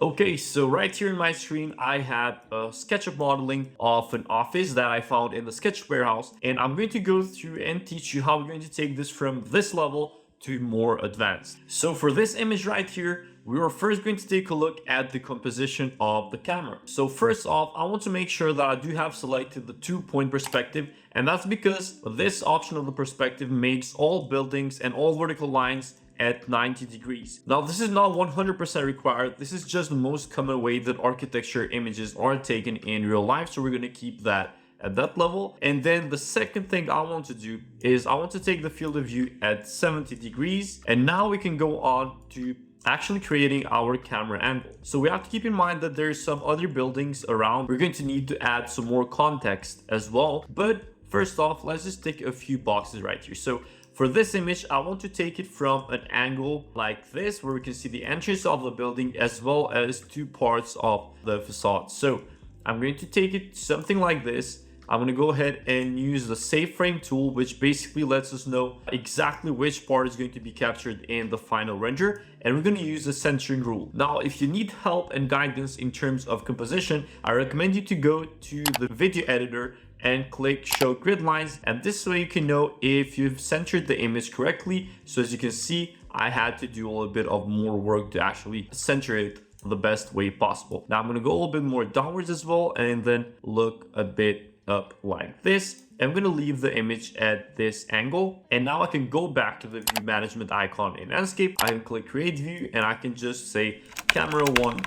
Okay, so right here in my screen, I have a SketchUp modeling of an office that I found in the Sketch warehouse, and I'm going to go through and teach you how we're going to take this from this level to more advanced. So for this image right here, we are first going to take a look at the composition of the camera. So first off, I want to make sure that I do have selected the 2-point perspective, and that's because this option of the perspective makes all buildings and all vertical lines at 90 degrees. Now this is not 100% required, this is just the most common way that architecture images are taken in real life, so we're going to keep that at that level. And then the second thing I want to do is I want to take the field of view at 70 degrees, and now we can go on to actually creating our camera angle. So we have to keep in mind that there's some other buildings around. We're going to need to add some more context as well, but first off, let's just tick a few boxes right here. So for this image, I want to take it from an angle like this, where we can see the entrance of the building as well as two parts of the facade. So I'm going to take it something like this. I'm going to go ahead and use the save frame tool, which basically lets us know exactly which part is going to be captured in the final render. And we're going to use the centering rule. Now, if you need help and guidance in terms of composition, I recommend you to go to the video editor and click show grid lines, and this way you can know if you've centered the image correctly. So as you can see, I had to do a little bit of more work to actually center it the best way possible. Now I'm going to go a little bit more downwards as well, and then look a bit up like this. I'm going to leave the image at this angle, and now I can go back to the view management icon in Enscape. I can click create view, and I can just say camera 1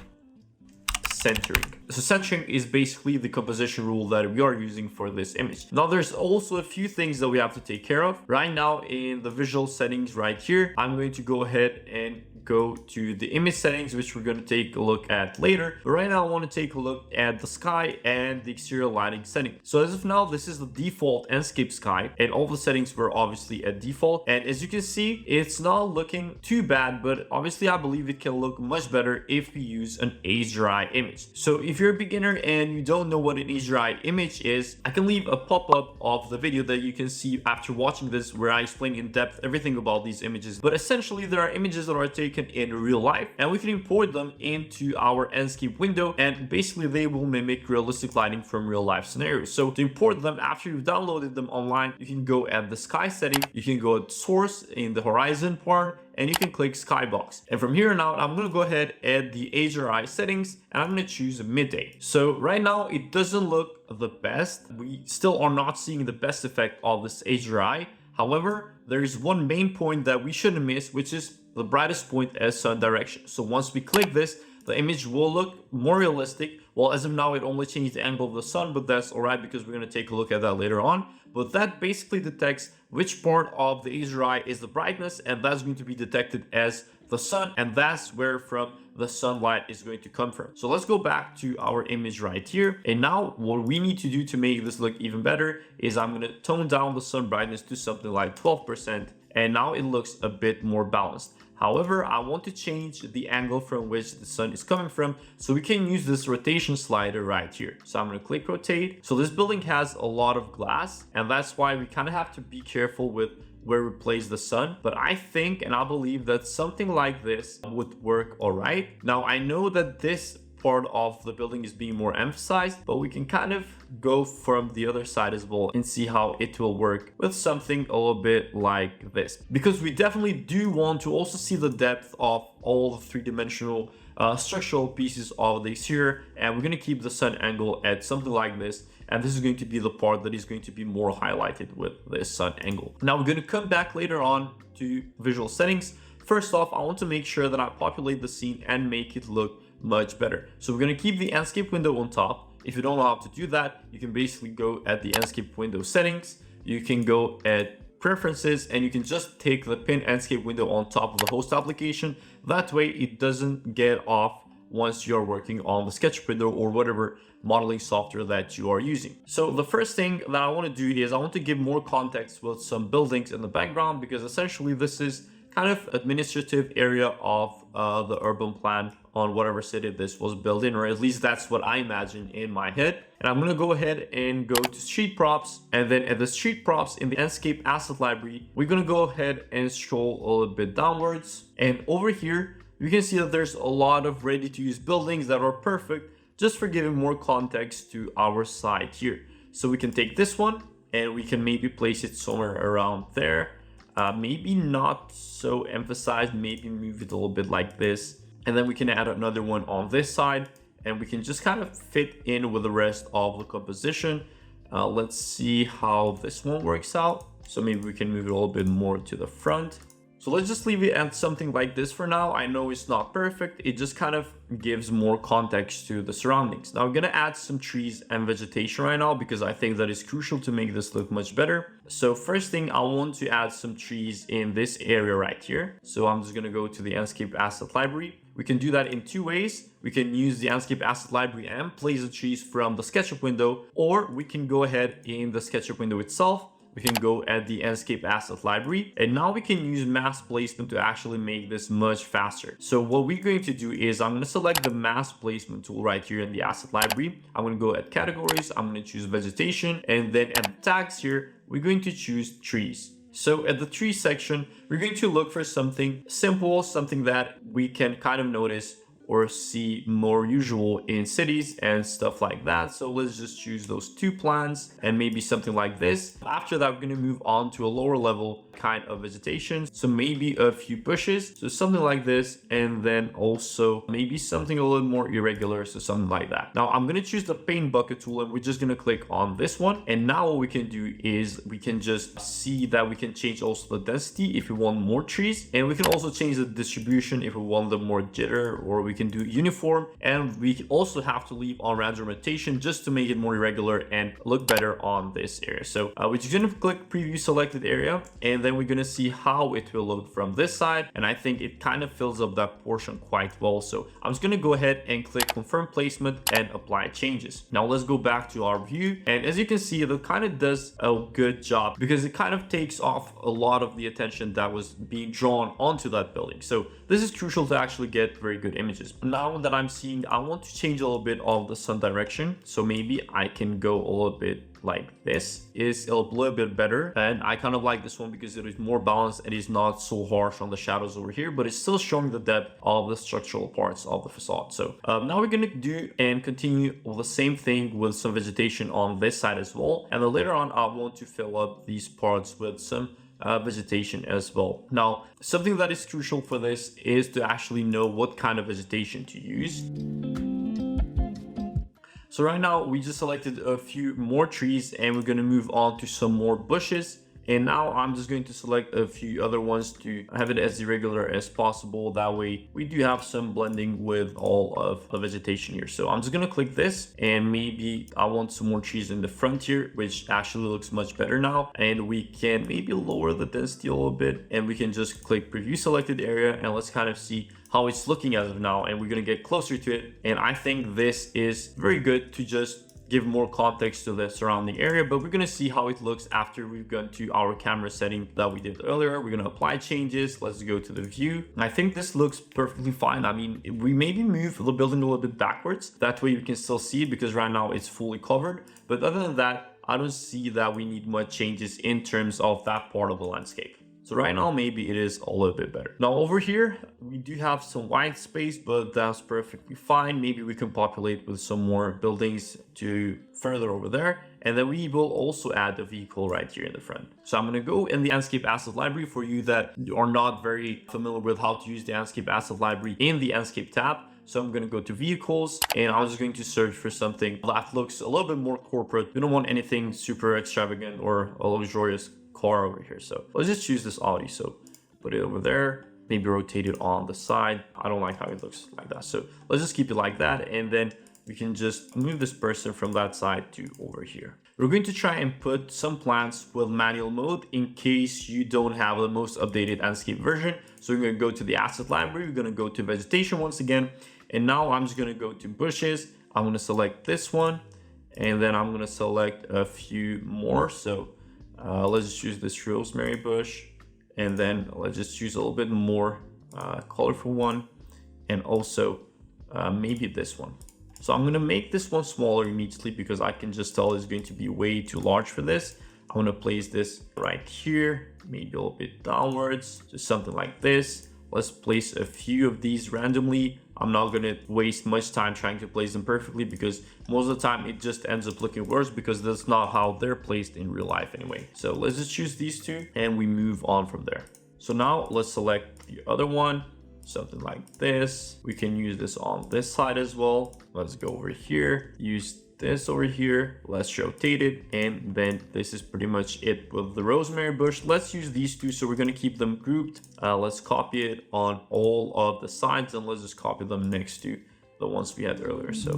centering. So centering is basically the composition rule that we are using for this image. Now there's also a few things that we have to take care of. Right now in the visual settings right here, I'm going to go ahead and go to the image settings, which we're going to take a look at later. But right now I want to take a look at the sky and the exterior lighting setting. So as of now, this is the default Enscape sky, and all the settings were obviously at default. And as you can see, it's not looking too bad, but obviously I believe it can look much better if we use an HDRI image. So if you're a beginner and you don't know what an HDRI image is, I can leave a pop-up of the video that you can see after watching this, where I explain in depth everything about these images. But essentially, there are images that are taken in real life, and we can import them into our Enscape window, and basically they will mimic realistic lighting from real life scenarios. So to import them, after you've downloaded them online, you can go at the sky setting, you can go at source in the horizon part, and you can click skybox. And from here on out, I'm going to go ahead add the HDRI settings, and I'm going to choose midday. So right now it doesn't look the best. We still are not seeing the best effect of this HDRI. However, there is one main point that we shouldn't miss, which is the brightest point as sun direction. So once we click this, the image will look more realistic. Well, as of now, it only changed the angle of the sun, but that's all right because we're going to take a look at that later on. But that basically detects which part of the HDRI is the brightness, and that's going to be detected as the sun, and that's where from the sunlight is going to come from. So let's go back to our image right here. And now what we need to do to make this look even better is I'm going to tone down the sun brightness to something like 12%, and now it looks a bit more balanced. However, I want to change the angle from which the sun is coming from, so we can use this rotation slider right here. So I'm going to click rotate. So this building has a lot of glass, and that's why we kind of have to be careful with where we place the sun. But I think and I believe that something like this would work all right. Now I know that this part of the building is being more emphasized, but we can kind of go from the other side as well and see how it will work with something a little bit like this, because we definitely do want to also see the depth of all the three-dimensional structural pieces of the exterior, and we're going to keep the sun angle at something like this, and this is going to be the part that is going to be more highlighted with this sun angle. Now we're going to come back later on to visual settings. First off, I want to make sure that I populate the scene and make it look much better. So we're going to keep the Enscape window on top. If you don't know how to do that, you can basically go at the Enscape window settings, you can go at preferences, and you can just take the pin Enscape window on top of the host application. That way it doesn't get off once you're working on the sketch window or whatever modeling software that you are using. So the first thing that I want to do is I want to give more context with some buildings in the background, because essentially this is kind of administrative area of the urban plan on whatever city this was built in, or at least that's what I imagine in my head. And I'm going to go ahead and go to street props, and then at the street props in the Enscape asset library, we're going to go ahead and scroll a little bit downwards, and over here you can see that there's a lot of ready to use buildings that are perfect just for giving more context to our site here. So we can take this one and we can maybe place it somewhere around there. Maybe not so emphasized, maybe move it a little bit like this. And then we can add another one on this side and we can just kind of fit in with the rest of the composition. Let's see how this one works out. So maybe we can move it a little bit more to the front. So let's just leave it at something like this for now. I know it's not perfect. It just kind of gives more context to the surroundings. Now I'm gonna add some trees and vegetation right now because I think that is crucial to make this look much better. So first thing, I want to add some trees in this area right here. So I'm just gonna go to the Enscape asset library. We can do that in two ways. We can use the Enscape asset library and place the trees from the SketchUp window, or we can go ahead in the SketchUp window itself. We can go at the Enscape asset library, and now we can use mass placement to actually make this much faster. So what we're going to do is I'm going to select the mass placement tool right here in the asset library. I'm going to go at categories. I'm going to choose vegetation, and then at the tags here, we're going to choose trees. So at the tree section, we're going to look for something simple, something that we can kind of notice or see more usual in cities and stuff like that. So let's just choose those two plants and maybe something like this. After that, we're gonna move on to a lower level kind of vegetation. So maybe a few bushes, so something like this, and then also maybe something a little more irregular, so something like that. Now I'm gonna choose the paint bucket tool and we're just gonna click on this one. And now what we can do is we can just see that we can change also the density if we want more trees, and we can also change the distribution if we want them more jitter, or we can do uniform, and we also have to leave on random rotation just to make it more irregular and look better on this area. So we're just gonna click preview selected area, and then we're gonna see how it will look from this side, and I think it kind of fills up that portion quite well. So I'm just gonna go ahead and click confirm placement and apply changes. Now let's go back to our view, and as you can see, it kind of does a good job because it kind of takes off a lot of the attention that was being drawn onto that building. So this is crucial to actually get very good images. Now that I'm seeing, I want to change a little bit of the sun direction. So maybe I can go a little bit like this. Is a little bit better, and I kind of like this one because it is more balanced and is not so harsh on the shadows over here, but it's still showing the depth of the structural parts of the facade. So now we're gonna do and continue with the same thing with some vegetation on this side as well, and then later on I want to fill up these parts with some vegetation as well. Now something that is crucial for this is to actually know what kind of vegetation to use. So right now we just selected a few more trees and we're going to move on to some more bushes. And now I'm just going to select a few other ones to have it as irregular as possible. That way we do have some blending with all of the vegetation here. So I'm just going to click this, and maybe I want some more trees in the front here, which actually looks much better now. And we can maybe lower the density a little bit, and we can just click preview selected area, and let's kind of see how it's looking as of now. And we're going to get closer to it. And I think this is very good to just give more context to the surrounding area, but we're going to see how it looks after we've gone to our camera setting that we did earlier. We're going to apply changes. Let's go to the view. I think this looks perfectly fine. I mean, we maybe move the building a little bit backwards. That way you can still see it because right now it's fully covered. But other than that, I don't see that we need much changes in terms of that part of the landscape. So right now, maybe it is a little bit better. Now over here, we do have some white space, but that's perfectly fine. Maybe we can populate with some more buildings to further over there. And then we will also add a vehicle right here in the front. So I'm gonna go in the Enscape Asset Library. For you that are not very familiar with how to use the Enscape Asset Library in the Enscape tab, so I'm going to go to vehicles, and I'm just going to search for something that looks a little bit more corporate. We don't want anything super extravagant or a luxurious car over here. So let's just choose this Audi. So put it over there, maybe rotate it on the side. I don't like how it looks like that. So let's just keep it like that. And then we can just move this person from that side to over here. We're going to try and put some plants with manual mode in case you don't have the most updated Enscape version. So we're going to go to the asset library. We're going to go to vegetation once again. And now I'm just going to go to bushes. I'm going to select this one, and then I'm going to select a few more. So let's just choose this rosemary bush, and then let's just choose a little bit more colorful one, and also maybe this one. So I'm going to make this one smaller immediately because I can just tell it's going to be way too large for this. I'm going to place this right here, maybe a little bit downwards, just something like this. Let's place a few of these randomly. I'm not going to waste much time trying to place them perfectly because most of the time it just ends up looking worse because that's not how they're placed in real life anyway. So let's just choose these two and we move on from there. So now let's select the other one, something like this. We can use this on this side as well. Let's go over here, use this over here, let's rotate it, and then this is pretty much it with the rosemary bush. Let's use these two, so we're going to keep them grouped. Let's copy it on all of the sides and let's just copy them next to the ones we had earlier. So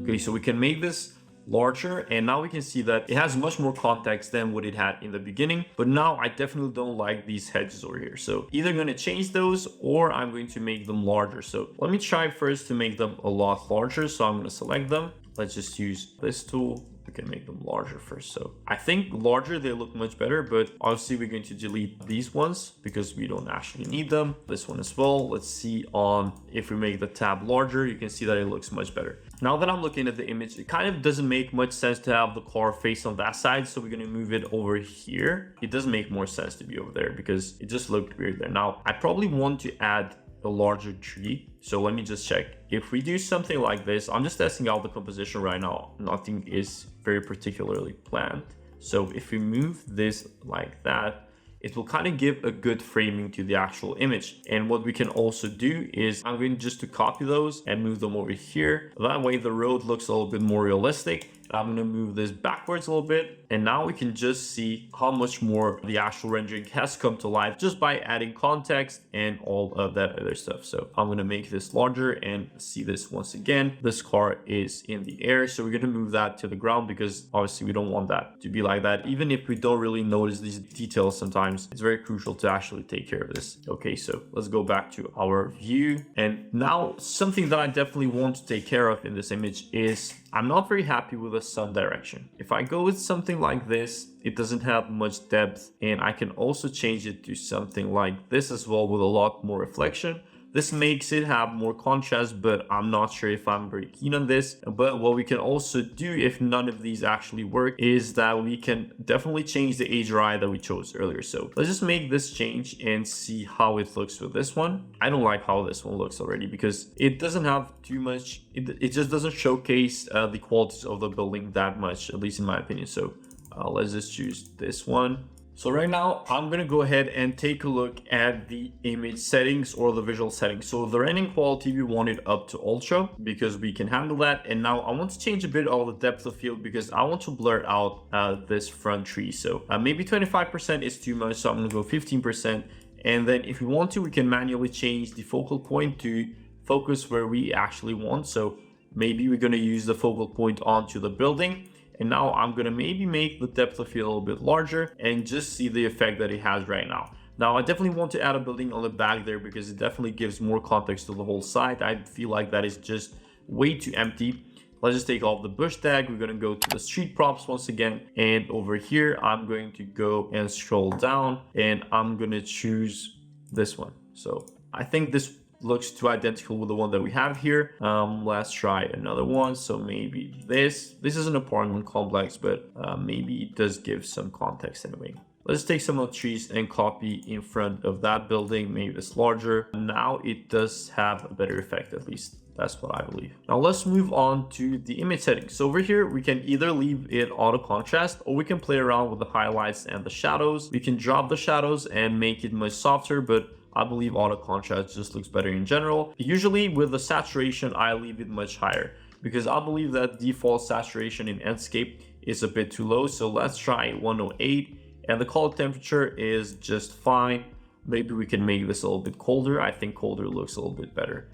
okay, so we can make this larger, and now we can see that it has much more context than what it had in the beginning. But now I definitely don't like these hedges over here, so either going to change those or I'm going to make them larger. So let me try first to make them a lot larger. So I'm going to select them. Let's just use this tool. We can make them larger first. So I think larger, they look much better, but obviously we're going to delete these ones because we don't actually need them. This one as well. Let's see on if we make the tab larger, you can see that it looks much better. Now that I'm looking at the image, it kind of doesn't make much sense to have the car face on that side. So we're going to move it over here. It does make more sense to be over there because it just looked weird there. Now I probably want to add a larger tree. So let me just check. If we do something like this, I'm just testing out the composition right now. Nothing is very particularly planned. So if we move this like that, it will kind of give a good framing to the actual image. And what we can also do is I'm going just to copy those and move them over here. That way the road looks a little bit more realistic. I'm going to move this backwards a little bit. And now we can just see how much more the actual rendering has come to life just by adding context and all of that other stuff. So I'm going to make this larger and see this once again. This car is in the air. So we're going to move that to the ground because obviously we don't want that to be like that. Even if we don't really notice these details sometimes, it's very crucial to actually take care of this. Okay, so let's go back to our view. And now something that I definitely want to take care of in this image is I'm not very happy with the sun direction. If I go with something like this, it doesn't have much depth, and I can also change it to something like this as well with a lot more reflection. This makes it have more contrast, but I'm not sure if I'm very keen on this. But what we can also do if none of these actually work is that we can definitely change the HDRI that we chose earlier. So let's just make this change and see how it looks with this one. I don't like how this one looks already because it doesn't have too much. It just doesn't showcase the qualities of the building that much, at least in my opinion. So let's just choose this one. So right now, I'm going to go ahead and take a look at the image settings or the visual settings. So the rendering quality, we want it up to ultra because we can handle that. And now I want to change a bit of the depth of field because I want to blur out this front tree. So maybe 25% is too much. So I'm going to go 15%. And then if we want to, we can manually change the focal point to focus where we actually want. So maybe we're going to use the focal point onto the building. And now I'm going to maybe make the depth of field a little bit larger and just see the effect that it has right now. Now, I definitely want to add a building on the back there because it definitely gives more context to the whole site. I feel like that is just way too empty. Let's just take off the bush tag. We're going to go to the street props once again. And over here, I'm going to go and scroll down and I'm going to choose this one. So I think this looks too identical with the one that we have here. Let's try another one. So maybe this is an apartment complex, but maybe it does give some context anyway. Let's take some of the trees and copy in front of that building, maybe this larger. Now it does have a better effect, at least that's what I believe. Now let's move on to the image settings. So over here, we can either leave it auto contrast or we can play around with the highlights and the shadows. We can drop the shadows and make it much softer, but I believe auto contrast just looks better in general. Usually with the saturation, I leave it much higher because I believe that default saturation in Enscape is a bit too low. So let's try 108 and the color temperature is just fine. Maybe we can make this a little bit colder. I think colder looks a little bit better.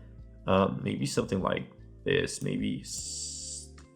Maybe something like this, maybe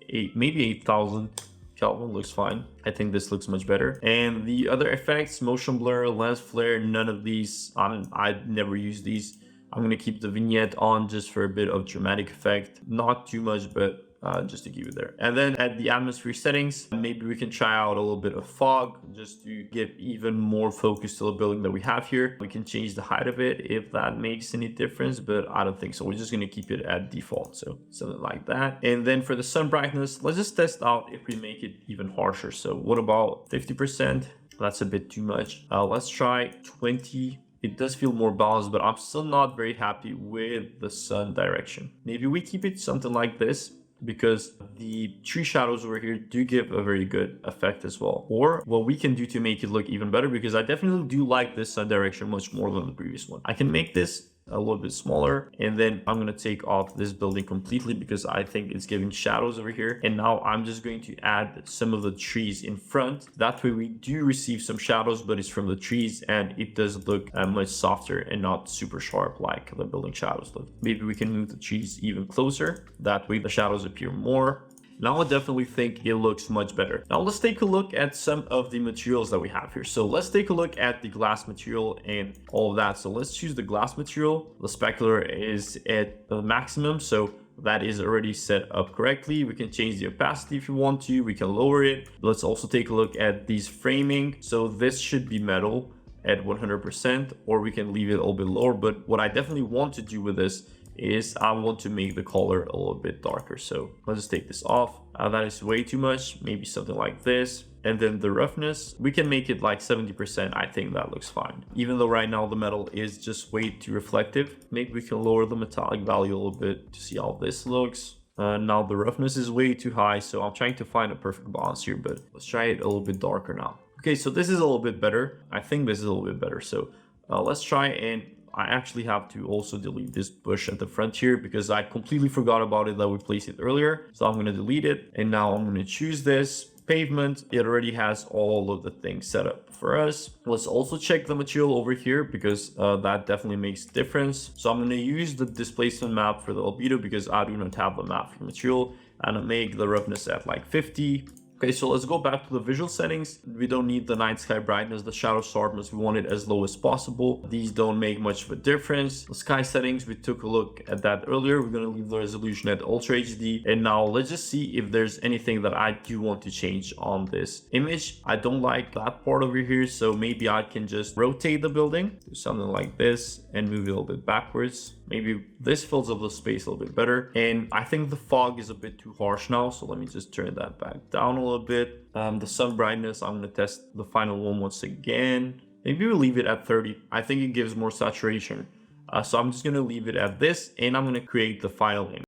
8,000 Kelvin looks fine. I think this looks much better. And the other effects, motion blur, lens flare, none of these, I'd never use these. I'm gonna keep the vignette on just for a bit of dramatic effect. Not too much, but just to keep it there. And then at the atmosphere settings, maybe we can try out a little bit of fog just to give even more focus to the building that we have here. We can change the height of it if that makes any difference, but I don't think so. We're just going to keep it at default, so something like that. And then for the sun brightness, let's just test out if we make it even harsher. So what about 50%? That's a bit too much. Let's try 20. It does feel more balanced, but I'm still not very happy with the sun direction. Maybe we keep it something like this, because the tree shadows over here do give a very good effect as well. Or what we can do to make it look even better, because I definitely do like this sun direction much more than the previous one. I can make this a little bit smaller, and then I'm going to take off this building completely because I think it's giving shadows over here. And now I'm just going to add some of the trees in front. That way we do receive some shadows, but it's from the trees and it does look much softer and not super sharp like the building shadows look. Maybe we can move the trees even closer. That way the shadows appear more. Now I definitely think it looks much better. Now let's take a look at some of the materials that we have here. So let's take a look at the glass material and all of that. So let's choose the glass material. The specular is at the maximum, so that is already set up correctly. We can change the opacity if you want to. We can lower it. Let's also take a look at these framing. So this should be metal at 100%, or we can leave it a little bit lower. But what I definitely want to do with this is I want to make the color a little bit darker. So let's just take this off. That is way too much. Maybe something like this. And then the roughness, we can make it like 70%. I think that looks fine. Even though right now the metal is just way too reflective. Maybe we can lower the metallic value a little bit to see how this looks. Now the roughness is way too high, so I'm trying to find a perfect balance here, but let's try it a little bit darker now. Okay, so this is a little bit better. I think this is a little bit better. So let's try, and I actually have to also delete this bush at the front here because I completely forgot about it that we placed it earlier. So I'm going to delete it, and now I'm going to choose this pavement. It already has all of the things set up for us. Let's also check the material over here because that definitely makes a difference. So I'm going to use the displacement map for the albedo because I do not have the map for material, and I'll make the roughness at like 50. Okay, so let's go back to the visual settings. We don't need the night sky brightness, the shadow sharpness. We want it as low as possible. These don't make much of a difference. The sky settings, we took a look at that earlier. We're going to leave the resolution at Ultra HD. And now let's just see if there's anything that I do want to change on this image. I don't like that part over here, so maybe I can just rotate the building, do something like this, and move it a little bit backwards. Maybe this fills up the space a little bit better. And I think the fog is a bit too harsh now, so let me just turn that back down a little bit. The sun brightness, I'm going to test the final one once again. Maybe we'll leave it at 30. I think it gives more saturation. So I'm just going to leave it at this, and I'm going to create the final image.